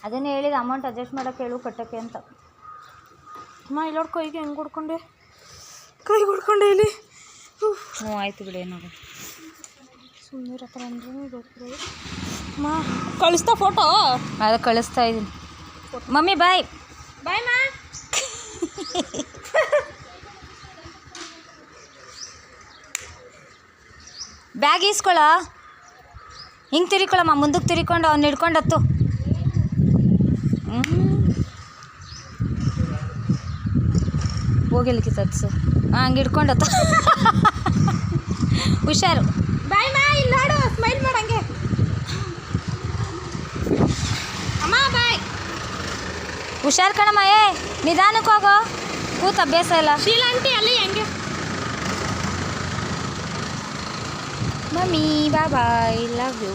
ಅದನ್ನೇ ಹೇಳಿದ amount adjust ಮಾಡೋಕ್ಕೆ ಹೇಳು ಕಟ್ಟೋಕ್ಕೆ ಅಂತ. ಅಮ್ಮ ಇಲ್ಲೋಡ್ ಕೈಗೆ ಹೆಂಗೆ ಹೊಡ್ಕೊಂಡೆ, ಕೈಗೆ ಹೊಡ್ಕೊಂಡೆ ಇಲ್ಲಿ. ಹ್ಞೂ ಆಯಿತು ಬಿಡಿ, ಏನಾಗ ಸುಮ್ಮನೆ ಹತ್ರ ಅಂದ್ರೆ ಅಮ್ಮ ಕಳಿಸ್ತಾ ಫೋಟೋ. ಅದು ಕಳಿಸ್ತಾ ಇದ್ದೀನಿ. ಮಮ್ಮಿ ಬಾಯ್ ಬಾಯ್ ಮಾ. ಬ್ಯಾಗ್ ಈಸ್ಕೊಳ, ಹಿಂಗೆ ತಿರ್ಕೊಳ್ಳಮ್ಮ, ಮುಂದಕ್ಕೆ ತಿರ್ಕೊಂಡು ಅವ್ನು ಹಿಡ್ಕೊಂಡು ಹತ್ತು. ಹೋಗಿಲಿಕ್ಕೆ ತತ್ಸು. ಹಾಂ ಹಂಗೆ ಹಿಡ್ಕೊಂಡು ಹತ್ತು. ಹುಷಾರು. ಬಾಯ್ ಮಾ. ಇಲ್ಲಿ ನೋಡು, ಸ್ಮೈಲ್ ಮಾಡಂಗೆ. ಅಮ್ಮ ಬಾಯ್. ಹುಷಾರು ಕಣಮ್ಮ. ನಿಧಾನಕ್ಕೆ ಹೋಗೋ, ಕೂತು ಅಭ್ಯಾಸ ಇಲ್ಲ. ಶೀಲಾ ಆಂಟಿ ಅಲ್ಲಿ ಹೆಂಗೆ. Mummy bye bye, love you.